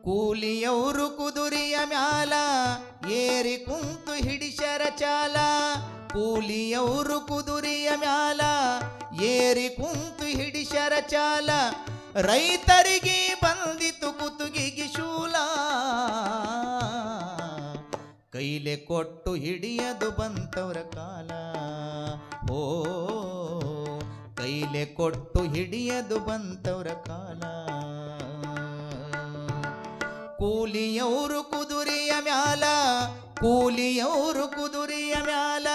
ಕೂಲಿಯವರು ಕುದುರೆಯ ಮ್ಯಾಲ ಏರಿ ಕುಂತು ಹಿಡಿಸರ ಚಾಲ. ಕೂಲಿಯವರು ಕುದುರೆಯ ಮ್ಯಾಲ ಏರಿ ಕುಂತು ಹಿಡಿಸರ ಚಾಲ. ರೈತರಿಗೆ ಬಂದಿತು ಕುತುಗಿಗೆ ಶೂಲ. ಕೈಲೆ ಕೊಟ್ಟು ಹಿಡಿಯದು ಬಂತವರ ಕಾಲ. ಓ ಕೈಲೆ ಕೊಟ್ಟು ಹಿಡಿಯದು ಬಂತವರ ಕಾಲ. ಕೂಲಿಯವರು ಕುದುರೆಯ ಮ್ಯಾಲ ಕೂಲಿಯವರು ಕುದುರೆಯ ಮ್ಯಾಲ.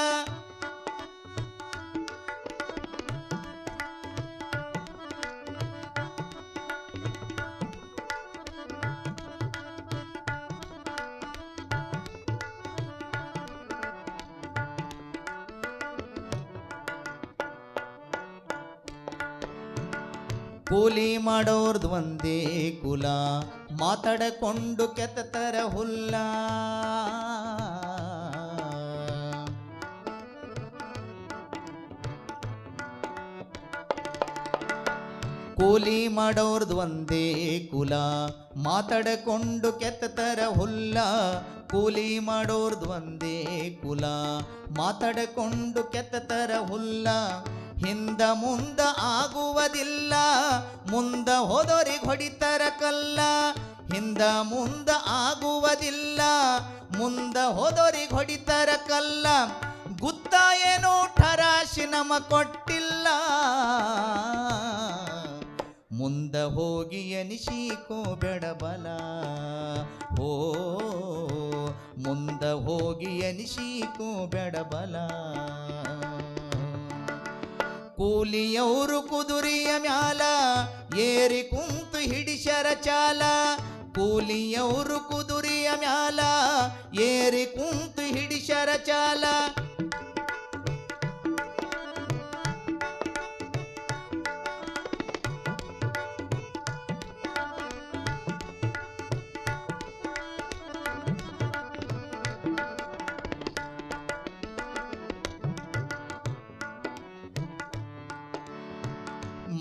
ಕೂಲಿ ಮಾಡೋರ್ದು ಒಂದೇ ಕುಲ, ಮಾತಾಡಕೊಂಡು ಕೆತ್ತತರ ಹುಲ್ಲ. ಕೂಲಿ ಮಾಡೋರ್ದು ಒಂದೇ ಕುಲ, ಮಾತಾಡಕೊಂಡು ಕೆತ್ತತರ ಹುಲ್ಲ. ಕೂಲಿ ಮಾಡೋರ್ದು ಒಂದೇ ಕುಲ, ಮಾತಾಡಕೊಂಡು ಕೆತ್ತತರ ಹುಲ್ಲ. ಹಿಂದ ಮುಂದ ಆಗುವುದಿಲ್ಲ, ಮುಂದ ಹೋದೋರಿಗೆ ಹೊಡಿತರ ಕಲ್ಲ. ಹಿಂದ ಮುಂದ ಆಗುವುದಿಲ್ಲ, ಮುಂದ ಹೋದೋರಿಗೆ ಹೊಡಿತರ ಕಲ್ಲ. ಗುತ್ತ ಏನೋ ಠರಾಶಿ ನಮ ಕೊಟ್ಟಿಲ್ಲ, ಮುಂದ ಹೋಗಿ ಎನಿಸಿಕೋ ಬೆಡಬಲ. ಓ ಮುಂದ ಹೋಗಿ ಎನಿಸಿಕೋ ಬೆಡಬಲ. ಕೂಲಿಯವರು ಕುದುರೆಯ ಮ್ಯಾಲ ಏರಿ ಕುಂತು ಹಿಡಿಸರ ಚಾಲ. ಕೂಲಿಯವರು ಕುದುರೆಯ ಮ್ಯಾಲ ಏರಿ ಕುಂತು ಹಿಡಿಸರ ಚಾಲ.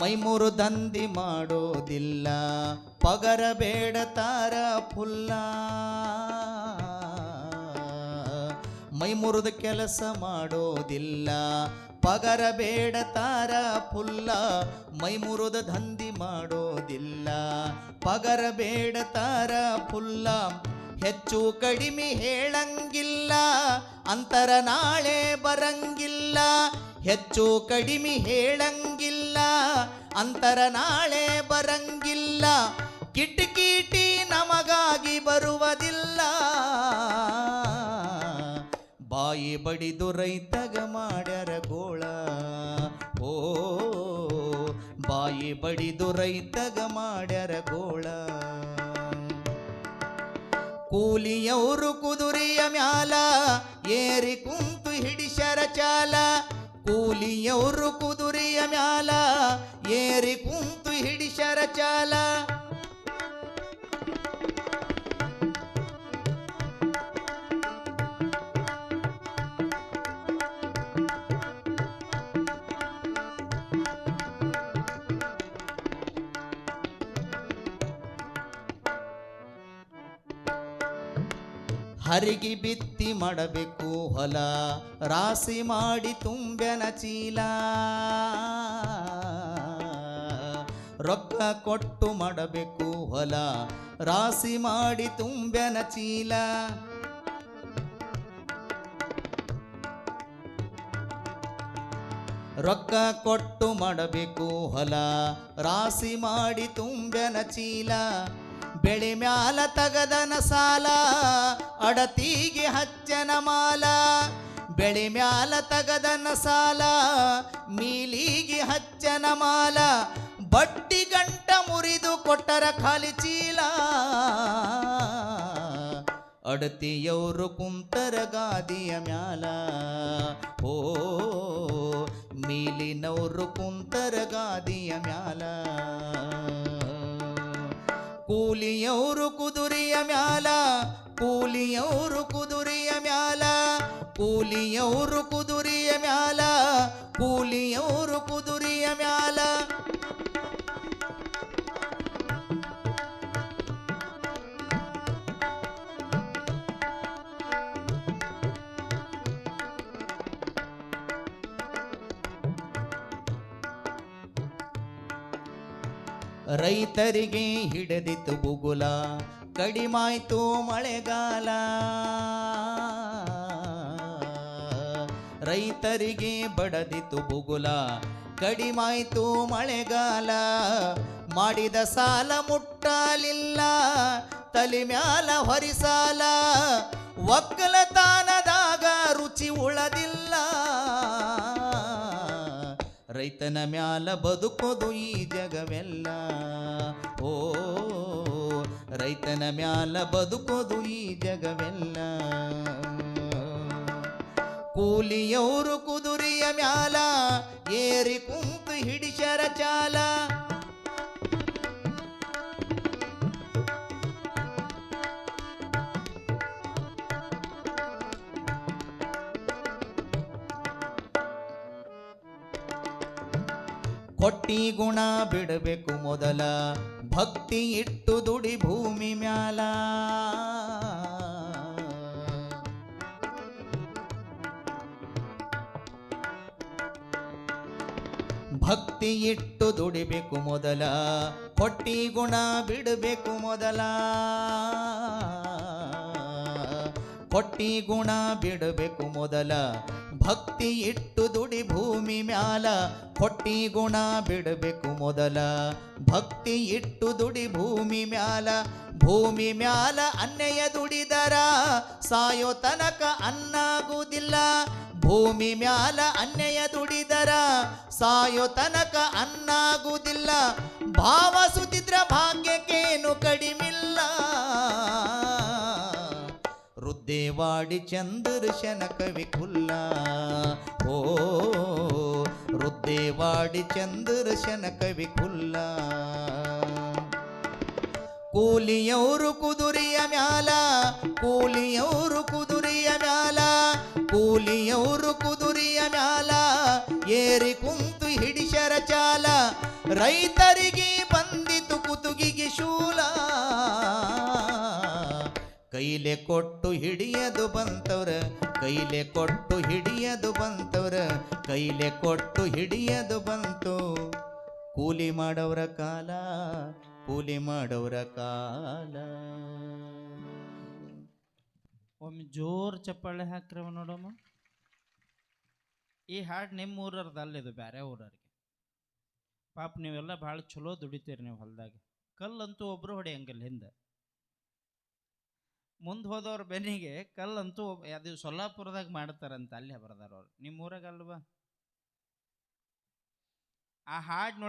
ಮೈಮೂರು ದಂಧಿ ಮಾಡೋದಿಲ್ಲ, ಪಗರ ಬೇಡತಾರ ಫುಲ್ಲ. ಮೈಮೂರದ ಕೆಲಸ ಮಾಡೋದಿಲ್ಲ, ಪಗರ ಬೇಡತಾರ ಫುಲ್ಲ. ಮೈಮೂರದ ದಂಧಿ ಮಾಡೋದಿಲ್ಲ, ಪಗರ ಬೇಡತಾರ ಫುಲ್ಲ. ಹೆಚ್ಚು ಕಡಿಮೆ ಹೇಳಂಗಿಲ್ಲ, ಅಂತರ ನಾಳೆ ಬರಂಗಿಲ್ಲ. ಹೆಚ್ಚು ಕಡಿಮೆ ಹೇಳಂಗಿಲ್ಲ, ಅಂತರ ನಾಳೆ ಬರಂಗಿಲ್ಲ. ಕಿಟಕೀಟಿ ನಮಗಾಗಿ ಬರುವುದಿಲ್ಲ, ಬಾಯಿ ಬಡಿದು ರೈತಗ ಮಾಡ್ಯಾರ ಗೋಳ. ಓ ಬಾಯಿ ಬಡಿದು ರೈತಗ ಮಾಡ್ಯಾರ ಗೋಳ. ಕೂಲಿಯವರು ಕುದುರೆಯ ಮ್ಯಾಲ ಏರಿ ಕುಂತು ಹಿಡಿಸರ ಚಾಲ. ಕೂಲಿಯವರು ಕುದುರೆಯ ಮ್ಯಾಲ ಏರಿ ಕುಂತು ಹಿಡಿಸರ ಚಾಲ. ಹರಿಗೆ ಬಿತ್ತಿ ಮಾಡಬೇಕು ಹೊಲ, ರಾಸಿ ಮಾಡಿ ತುಂಬ್ಯನ ಚೀಲ. ರೊಕ್ಕ ಕೊಟ್ಟು ಮಾಡಬೇಕು ಹೊಲ, ರಾಸಿ ಮಾಡಿ ತುಂಬ್ಯನ ಚೀಲ. ರೊಕ್ಕ ಕೊಟ್ಟು ಮಾಡಬೇಕು ಹೊಲ, ರಾಸಿ ಮಾಡಿ ತುಂಬ್ಯನ ಚೀಲ. ಬೆಳೆ ಮ್ಯಾಲ ತಗದನ ಸಾಲ, ಅಡತಿಗೆ ಹಚ್ಚನ ಮಾಲ. ಬೆಳೆ ಮ್ಯಾಲ ತಗದನ ಸಾಲ, ಮೀಲಿಗೆ ಹಚ್ಚನ ಮಾಲ. ಬಡ್ಡಿ ಗಂಟ ಮುರಿದು ಕೊಟ್ಟರ ಖಾಲಿ ಚೀಲ. ಅಡತಿಯವರು ಕುಂತರ ಗಾದಿಯ ಮ್ಯಾಲ. ಓ ಮೀಲಿನವರು ಕುಂತರ ಗಾದಿಯ ಮ್ಯಾಲ. ಕೂಲಿಯವರು ಕುದುರೆಯ ಮ್ಯಾಲ ಕೂಲಿಯವರು ಕುದುರೆಯ ಮ್ಯಾಲ. ಕೂಲಿಯವರು ಕುದುರೆಯ ಮ್ಯಾಲ ಕೂಲಿಯವರು ಕುದುರೆಯ ಮ್ಯಾಲ. ರೈತರಿಗೆ ಹಿಡಿದಿತ್ತು ಬುಗುಲ, ಕಡಿಮಾಯ್ತು ಮಳೆಗಾಲ. ರೈತರಿಗೆ ಬಡದಿತ್ತು ಬುಗುಲ, ಕಡಿಮಾಯ್ತು ಮಳೆಗಾಲ. ಮಾಡಿದ ಸಾಲ ಮುಟ್ಟಲಿಲ್ಲ, ತಲೆ ಮ್ಯಾಲ ಹೊರಿಸಾಲ. ಒಕ್ಕಲತನದಾಗ ರುಚಿ ಉಳದಿಲ್ಲ, ರೈತನ ಮ್ಯಾಲ ಬದುಕೋದು ಈ ಜಗವೆಲ್ಲ. ಓ ರೈತನ ಮ್ಯಾಲ ಬದುಕೋದು ಈ ಜಗವೆಲ್ಲ. ಕೂಲಿಯವರು ಕುದುರೆಯ ಮ್ಯಾಲ ಏರಿ ಕುಂತು ಹಿಡಿಸರ ಚಾಲ. ಕೊಟ್ಟಿ ಗುಣ ಬಿಡಬೇಕು ಮೊದಲ, ಭಕ್ತಿ ಇಟ್ಟು ದುಡಿ ಭೂಮಿ ಮ್ಯಾಲ. ಭಕ್ತಿ ಇಟ್ಟು ದುಡಿಬೇಕು ಮೊದಲ, ಕೊಟ್ಟಿ ಗುಣ ಬಿಡಬೇಕು ಮೊದಲ. ಕೊಟ್ಟಿ ಗುಣ ಬಿಡಬೇಕು ಮೊದಲ, ಭಕ್ತಿ ಇಟ್ಟು ದುಡಿ ಭೂಮಿ ಮ್ಯಾಲ. ಕೊಟ್ಟಿ ಗುಣ ಬಿಡಬೇಕು ಮೊದಲ, ಭಕ್ತಿ ಇಟ್ಟು ದುಡಿ ಭೂಮಿ ಮ್ಯಾಲ. ಭೂಮಿ ಮ್ಯಾಲ ಅನ್ಯಾಯ ದುಡಿದರ ಸಾಯೋ ತನಕ ಅನ್ನಾಗುವುದಿಲ್ಲ. ಭೂಮಿ ಮ್ಯಾಲ ಅನ್ಯಾಯ ದುಡಿದರ ಸಾಯೋ ತನಕ ಅನ್ನಾಗುವುದಿಲ್ಲ. ಭಾವ ಸುತ್ತಿದ್ರ ಭಾಗ್ಯಕ್ಕೇನು ಕಡಿಮಿಲ್ಲ. ರುದ್ದೇವಾಡಿ ಚಂದ್ರಶನ ಕವಿ ಕುಲ್ಲ. ಓ ರುದ್ದೇವಾಡಿ ಚಂದ್ರಶನ ಕವಿ ಕುಲ್ಲ. ಕೂಲಿಯವರು ಕುದುರೆಯ ಮ್ಯಾಲ, ಕೂಲಿಯವರು ಕುದುರೆಯ ಮ್ಯಾಲ. ಕೂಲಿಯವರು ಕುದುರೆಯ ಮ್ಯಾಲ ಏರಿ ಕುಂತು ಹಿಡಿಸರ ಚಾಲ. ರೈತರಿಗೆ ಬಂದಿತು ಕುತುಗಿಗೆ ಶೂಲ, ಕೈಲೆ ಕೊಟ್ಟು ಹಿಡಿಯದು ಬಂತವ್ರ. ಕೈಲೆ ಕೊಟ್ಟು ಹಿಡಿಯದು ಬಂತವ್ರ, ಕೈಲೆ ಕೊಟ್ಟು ಹಿಡಿಯದು ಬಂತು. ಕೂಲಿ ಮಾಡವ್ರ ಕಾಲ, ಕೂಲಿ ಮಾಡವ್ರ ಕಾಲ. ಒಮ್ಮೆ ಜೋರು ಚಪ್ಪಾಳೆ ಹಾಕ್ರವ ನೋಡಮ್ಮ. ಈ ಹಾಡು ನಿಮ್ಮ ಊರರ್ದು ಅಲ್ಲಿದು, ಬೇರೆ ಊರವ್ರಿಗೆ. ಪಾಪ ನೀವೆಲ್ಲ ಭಾಳ ಚಲೋ ದುಡಿತೀರಿ ನೀವು ಹೊಲದಾಗ. ಕಲ್ಲಂತೂ ಒಬ್ರು ಹೊಡೆಯಂಗಿಲ್ಲ ಹಿಂದೆ. ಮುಂದೆ ಹೋದವ್ರ ಬೆನ್ನಿಗೆ ಕಲ್ಲಂತೂ ಅದು ಸೊಲ್ಲಾಪುರದಾಗ ಮಾಡ್ತಾರಂತ, ಅಲ್ಲೇ ಬರ್ದಾರ ಅವ್ರು. ನಿಮ್ಮ ಊರಾಗ ಅಲ್ವಾ ಆ ಹಾಡು